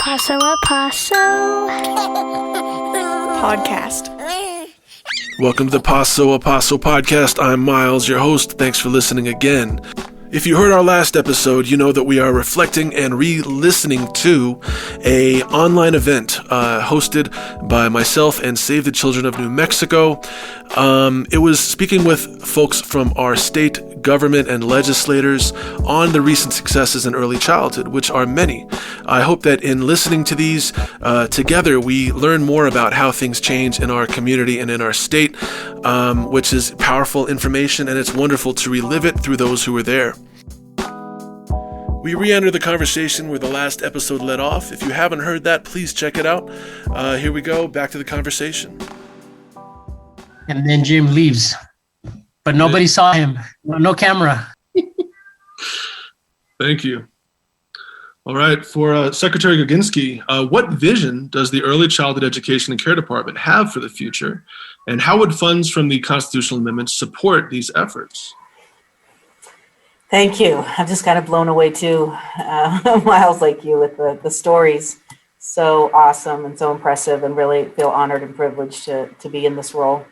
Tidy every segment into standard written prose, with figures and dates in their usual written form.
Paso a Paso podcast. Welcome to the Paso a Paso podcast. I'm Miles, your host. Thanks for listening again. If you heard our last episode, you know that we are reflecting and re-listening to a online event hosted by myself and Save the Children of New Mexico. It was speaking with folks from our state government and legislators on the recent successes in early childhood, which are many. I hope that in listening to these together, we learn more about how things change in our community and in our state, which is powerful information, and it's wonderful to relive it through those who were there. We re-enter the conversation where the last episode led off. If you haven't heard that, please check it out. Here we go, back to the conversation. And then Jim leaves, but nobody saw him. No camera. Thank you. All right, for Secretary Goginski, what vision does the Early Childhood Education and Care Department have for the future? And how would funds from the Constitutional Amendment support these efforts? Thank you. I'm just kind of blown away too, Miles, like you, with the stories. So awesome and so impressive, and really feel honored and privileged to be in this role.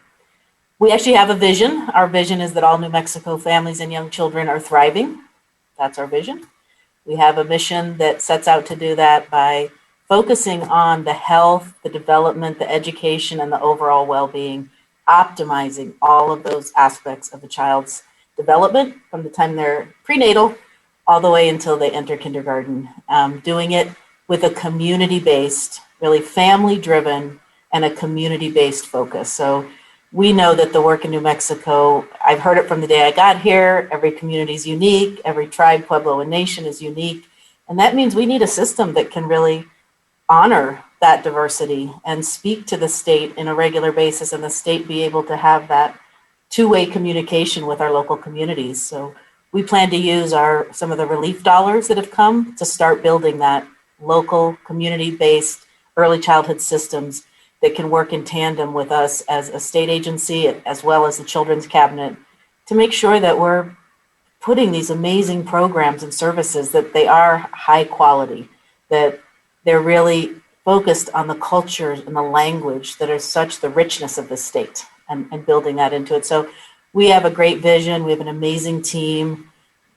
We actually have a vision. Our vision is that all New Mexico families and young children are thriving. That's our vision. We have a mission that sets out to do that by focusing on the health, the development, the education, and the overall well-being, optimizing all of those aspects of a child's development from the time they're prenatal all the way until they enter kindergarten, doing it with a community-based, really family-driven, and a community-based focus. So we know that the work in New Mexico, I've heard it from the day I got here, every community is unique, every tribe, pueblo, and nation is unique. And that means we need a system that can really honor that diversity and speak to the state in a regular basis, and the state be able to have that two-way communication with our local communities. So we plan to use some of the relief dollars that have come to start building that local community-based early childhood systems that can work in tandem with us as a state agency, as well as the Children's Cabinet, to make sure that we're putting these amazing programs and services, that they are high quality, that they're really focused on the cultures and the language that are such the richness of the state, and building that into it. So we have a great vision. We have an amazing team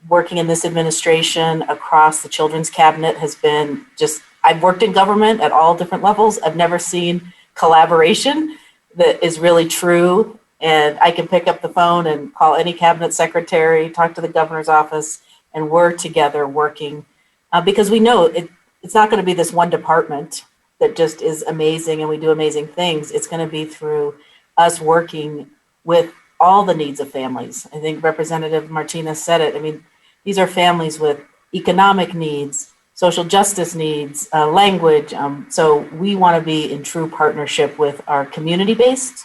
working in this administration across the Children's Cabinet. Has been just, I've worked in government at all different levels. I've never seen collaboration that is really true. And I can pick up the phone and call any cabinet secretary, talk to the governor's office, and we're together working because we know it's not going to be this one department that just is amazing and we do amazing things. It's going to be through us working with all the needs of families. I think Representative Martinez said it. I mean, these are families with economic needs, social justice needs, language. So we want to be in true partnership with our community-based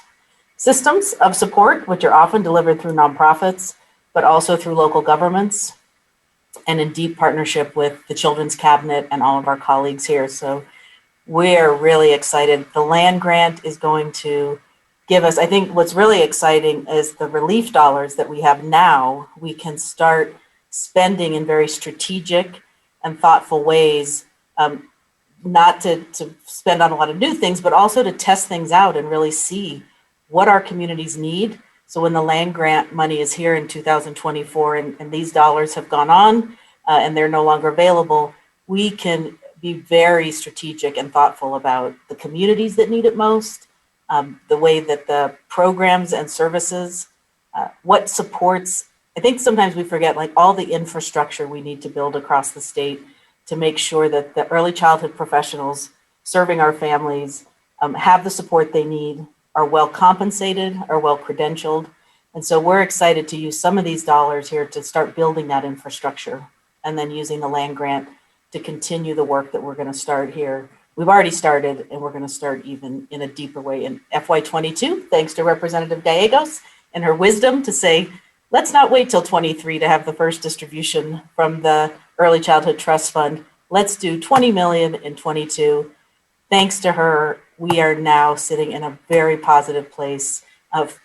systems of support, which are often delivered through nonprofits, but also through local governments, and in deep partnership with the Children's Cabinet and all of our colleagues here. So we're really excited. The land grant is going to give us, I think what's really exciting is the relief dollars that we have now, we can start spending in very strategic and thoughtful ways, not to spend on a lot of new things, but also to test things out and really see what our communities need. So when the land grant money is here in 2024 and these dollars have gone on and they're no longer available, we can be very strategic and thoughtful about the communities that need it most, the way that the programs and services, what supports. I think sometimes we forget like all the infrastructure we need to build across the state to make sure that the early childhood professionals serving our families have the support they need, are well compensated, are well credentialed. And so we're excited to use some of these dollars here to start building that infrastructure, and then using the land grant to continue the work that we're going to start here. We've already started, and we're going to start even in a deeper way in FY22, thanks to Representative Gallegos and her wisdom to say, let's not wait till 23 to have the first distribution from the Early Childhood Trust Fund. Let's do 20 million in 22. Thanks to her, we are now sitting in a very positive place of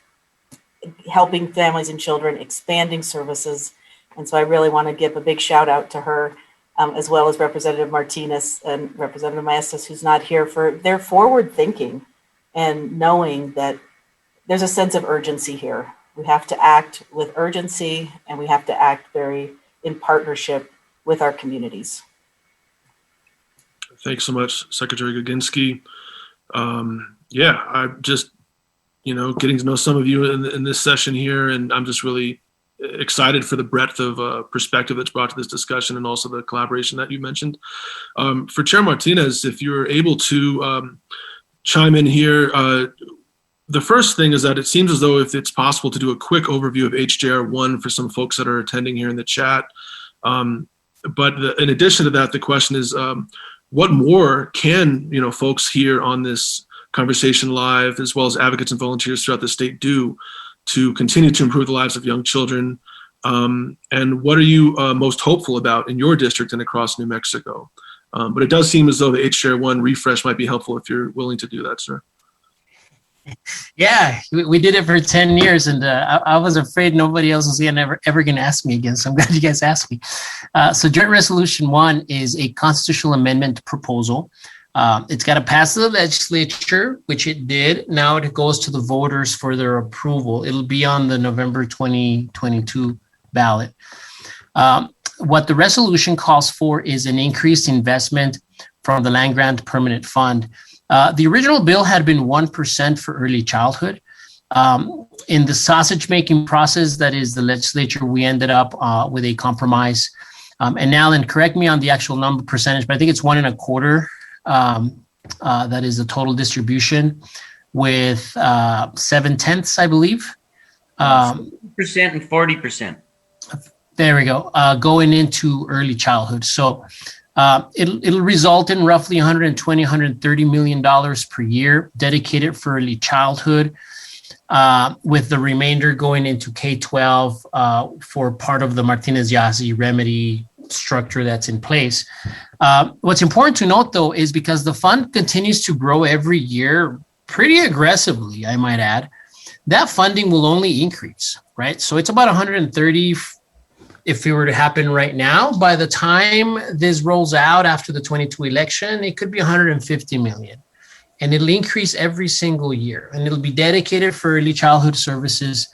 helping families and children, expanding services. And so I really want to give a big shout out to her as well as Representative Martinez and Representative Maestas, who's not here, for their forward thinking and knowing that there's a sense of urgency here. We have to act with urgency, and we have to act very in partnership with our communities. Thanks so much, Secretary Guginski. I'm just, getting to know some of you in this session here, and I'm just really excited for the breadth of perspective that's brought to this discussion, and also the collaboration that you mentioned. For Chair Martinez, if you're able to chime in here, the first thing is that it seems as though if it's possible to do a quick overview of HJR 1 for some folks that are attending here in the chat. But in addition to that, the question is, what more can folks here on this conversation live, as well as advocates and volunteers throughout the state, do to continue to improve the lives of young children? And what are you most hopeful about in your district and across New Mexico? But it does seem as though the HJR 1 refresh might be helpful if you're willing to do that, sir. Yeah, we did it for 10 years, and I was afraid nobody else was ever going to ask me again, so I'm glad you guys asked me. So Joint Resolution 1 is a constitutional amendment proposal. It's got to pass the legislature, which it did. Now it goes to the voters for their approval. It'll be on the November 2022 ballot. What the resolution calls for is an increased investment from the Land Grant Permanent Fund. The original bill had been 1% for early childhood. In the sausage making process, that is the legislature, we ended up with a compromise. And Alan, correct me on the actual number percentage, but I think it's 1.25. That is the total distribution, with 7/10, I believe. 60% and 40%. There we go. Going into early childhood. So it'll result in roughly $120, $130 million per year dedicated for early childhood, with the remainder going into K-12 for part of the Martinez-Yazzie remedy structure that's in place. What's important to note, though, is because the fund continues to grow every year pretty aggressively, I might add, that funding will only increase, right? So it's about 130 if it were to happen right now. By the time this rolls out after the 22 election, it could be 150 million. And it'll increase every single year. And it'll be dedicated for early childhood services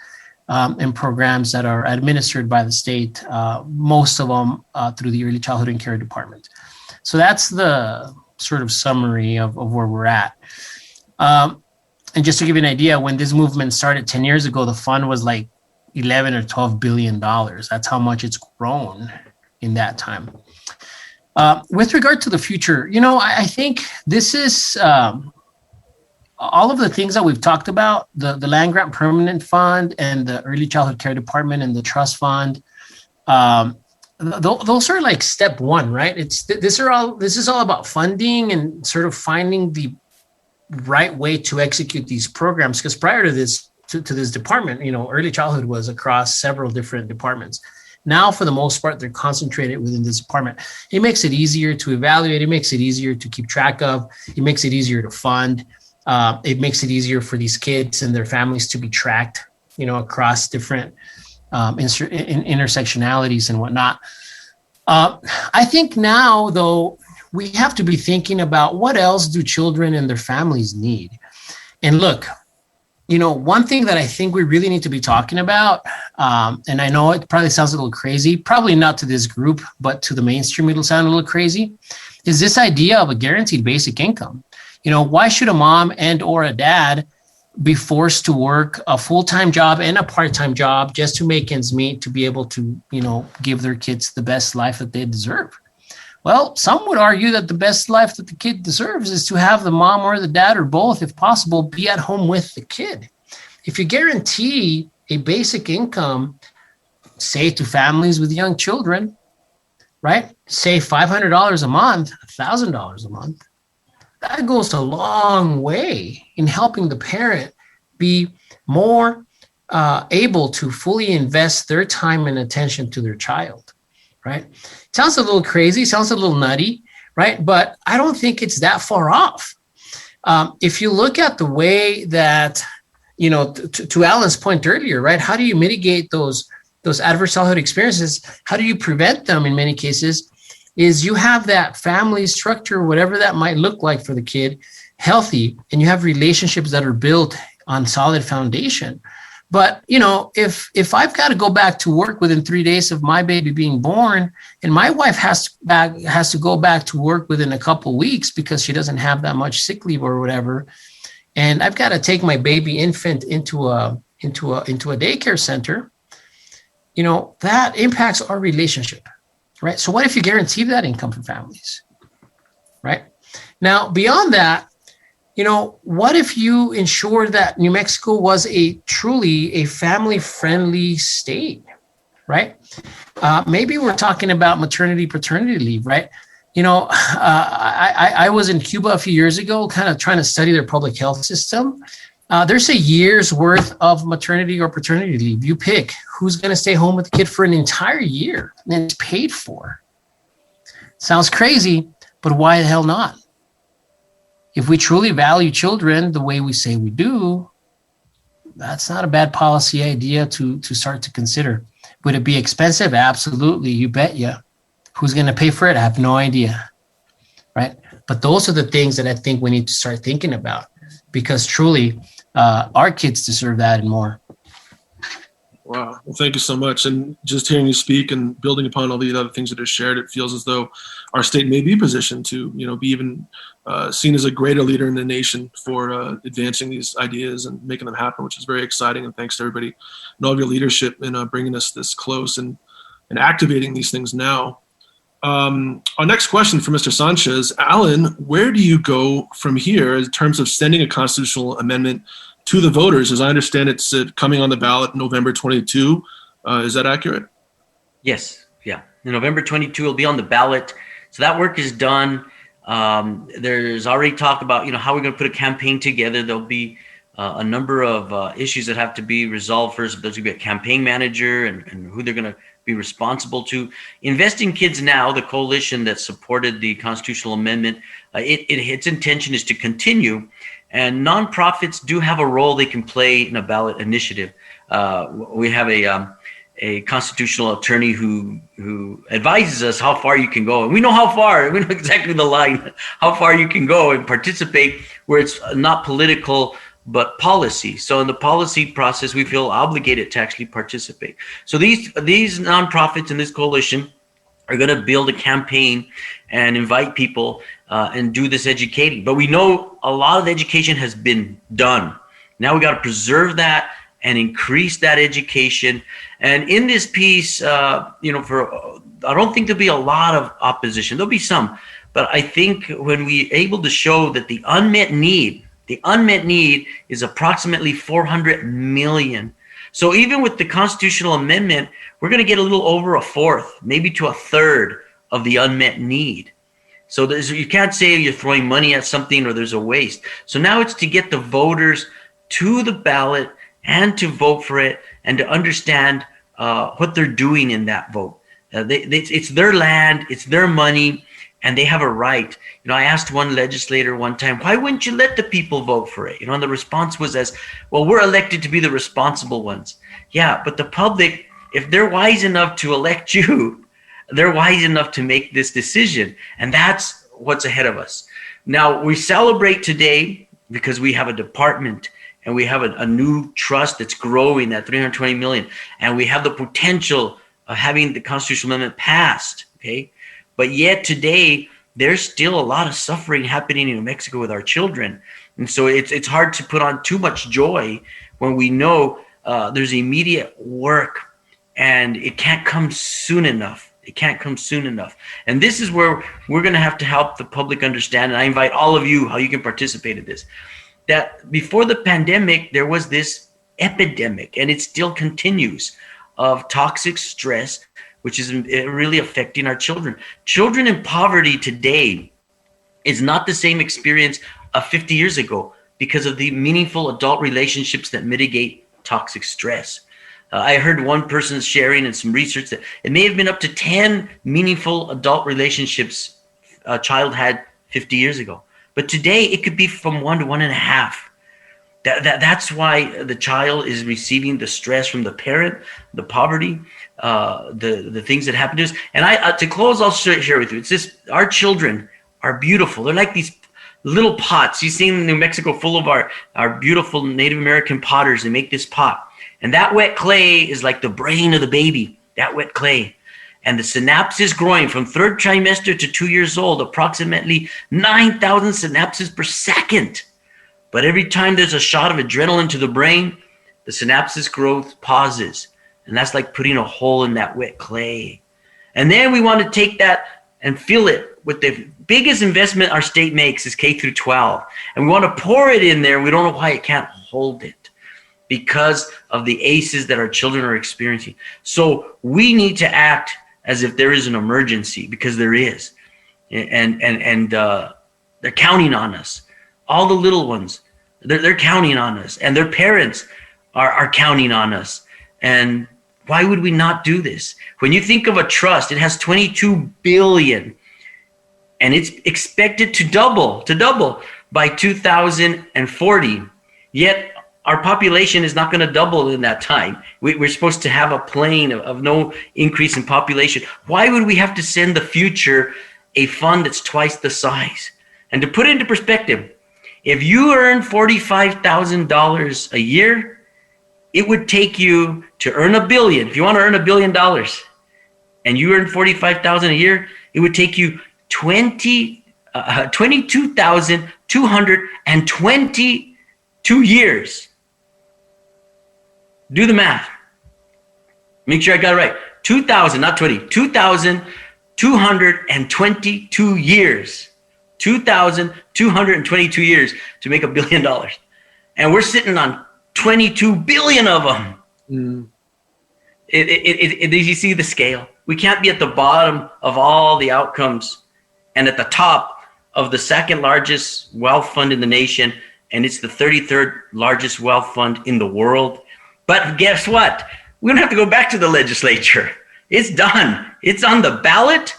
and programs that are administered by the state, most of them through the Early Childhood and Care Department. So that's the sort of summary of where we're at. And just to give you an idea, when this movement started 10 years ago, the fund was like 11 or 12 billion dollars. That's how much it's grown in that time. With regard to the future, I think this is all of the things that we've talked about, the Land Grant Permanent Fund and the Early Childhood Care Department and the Trust Fund. Those are like step one, right? This is all about funding and sort of finding the right way to execute these programs. Because prior to this, to this department, early childhood was across several different departments. Now, for the most part, they're concentrated within this department. It makes it easier to evaluate. It makes it easier to keep track of. It makes it easier to fund. It makes it easier for these kids and their families to be tracked, across different intersectionalities and whatnot. I think now, though, we have to be thinking about what else do children and their families need. And look, one thing that I think we really need to be talking about, and I know it probably sounds a little crazy, probably not to this group, but to the mainstream, it'll sound a little crazy, is this idea of a guaranteed basic income. Why should a mom and or a dad be forced to work a full-time job and a part-time job just to make ends meet, to be able to, give their kids the best life that they deserve? Well, some would argue that the best life that the kid deserves is to have the mom or the dad, or both, if possible, be at home with the kid. If you guarantee a basic income, say to families with young children, right? Say $500 a month, $1,000 a month. That goes a long way in helping the parent be more able to fully invest their time and attention to their child, right? Sounds a little crazy, sounds a little nutty, right? But I don't think it's that far off. If you look at the way that, to Alan's point earlier, right? How do you mitigate those adverse childhood experiences? How do you prevent them in many cases? is you have that family structure, whatever that might look like for the kid, healthy, and you have relationships that are built on solid foundation. But, if I've got to go back to work within 3 days of my baby being born, and my wife has to go back to work within a couple weeks because she doesn't have that much sick leave or whatever, and I've got to take my baby infant into a daycare center, that impacts our relationship, right? So what if you guarantee that income for families, right? Now, beyond that, what if you ensured that New Mexico was truly a family-friendly state, right? Maybe we're talking about maternity, paternity leave, right? I was in Cuba a few years ago, kind of trying to study their public health system. There's a year's worth of maternity or paternity leave. You pick who's going to stay home with the kid for an entire year, and it's paid for. Sounds crazy, but why the hell not? If we truly value children the way we say we do, that's not a bad policy idea to start to consider. Would it be expensive? Absolutely. You bet you. Who's going to pay for it? I have no idea. Right? But those are the things that I think we need to start thinking about, because truly our kids deserve that and more. Wow. Well, thank you so much. And just hearing you speak and building upon all the other things that are shared, it feels as though our state may be positioned to, be even seen as a greater leader in the nation for advancing these ideas and making them happen, which is very exciting. And thanks to everybody and all of your leadership in bringing us this close and activating these things now. Our next question for Mr. Sanchez. Alan, where do you go from here in terms of sending a constitutional amendment to the voters? As I understand, it's coming on the ballot November 22. Is that accurate? Yes. Yeah. November 22 will be on the ballot. So that work is done. There's already talk about, how we're going to put a campaign together. There'll be a number of issues that have to be resolved first. There's going to be a campaign manager and who they're going to be responsible to. Investing Kids Now, the coalition that supported the constitutional amendment, its intention is to continue. And nonprofits do have a role they can play in a ballot initiative. We have a constitutional attorney who advises us how far you can go. And we know how far, we know exactly the line, how far you can go and participate where it's not political, but policy. So in the policy process, we feel obligated to actually participate. So these nonprofits in this coalition are going to build a campaign and invite people and do this educating. But we know a lot of education has been done. Now we got to preserve that and increase that education. And in this piece, I don't think there'll be a lot of opposition. There'll be some, but I think when we're able to show that the unmet need is approximately 400 million. So even with the constitutional amendment, we're going to get a little over a fourth, maybe to a third of the unmet need. So you can't say you're throwing money at something or there's a waste. So now it's to get the voters to the ballot and to vote for it and to understand what they're doing in that vote. It's their land, it's their money, and they have a right. I asked one legislator one time, why wouldn't you let the people vote for it? And the response was well, we're elected to be the responsible ones. Yeah, but the public, if they're wise enough to elect you, they're wise enough to make this decision. And that's what's ahead of us. Now, we celebrate today because we have a department and we have a new trust that's growing at 320 million. And we have the potential of having the constitutional amendment passed, okay? But yet today, there's still a lot of suffering happening in New Mexico with our children. And so it's hard to put on too much joy when we know there's immediate work and it can't come soon enough. It can't come soon enough. And this is where we're going to have to help the public understand. And I invite all of you how you can participate in this. That before the pandemic, there was this epidemic, and it still continues, of toxic stress, which is really affecting our children. Children in poverty today is not the same experience of 50 years ago because of the meaningful adult relationships that mitigate toxic stress. I heard one person sharing in some research that it may have been up to 10 meaningful adult relationships a child had 50 years ago. But today it could be from 1 to 1.5. That's why the child is receiving the stress from the parent, the poverty, the things that happen to us. And to close, I'll share with you. It's this: our children are beautiful. They're like these little pots. You see in New Mexico, full of our beautiful Native American potters. They make this pot, and that wet clay is like the brain of the baby. That wet clay. And the synapses growing from third trimester to 2 years old, approximately 9,000 synapses per second. But every time there's a shot of adrenaline to the brain, the synapses growth pauses. And that's like putting a hole in that wet clay. And then we want to take that and fill it with the biggest investment our state makes is K through 12. And we want to pour it in there. We don't know why it can't hold it, because of the ACEs that our children are experiencing. So we need to act as if there is an emergency, because there is. And they're counting on us. All the little ones, they're counting on us, and their parents are counting on us. And why would we not do this? When you think of a trust, it has 22 billion, and it's expected to double by 2040. Yet our population is not going to double in that time. We're supposed to have a plane of no increase in population. Why would we have to send the future a fund that's twice the size? And to put it into perspective, if you earn $45,000 a year, it would take you to earn $1 billion. If you want to earn $1 billion and you earn $45,000 a year, it would take you 22,222 years. Do the math. Make sure I got it right. 2,222 years. 2,222 years to make $1 billion. And we're sitting on 22 billion of them. Did you see the scale? We can't be at the bottom of all the outcomes and at the top of the second largest wealth fund in the nation, and it's the 33rd largest wealth fund in the world. But guess what? We don't have to go back to the legislature. It's done. It's on the ballot.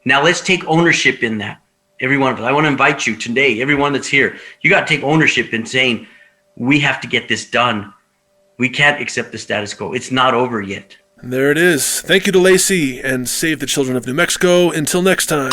Now let's take ownership in that. Every one of us. I want to invite you today, everyone that's here, you got to take ownership in saying, we have to get this done. We can't accept the status quo. It's not over yet. There it is. Thank you to Lacey, and save the children of New Mexico. Until next time.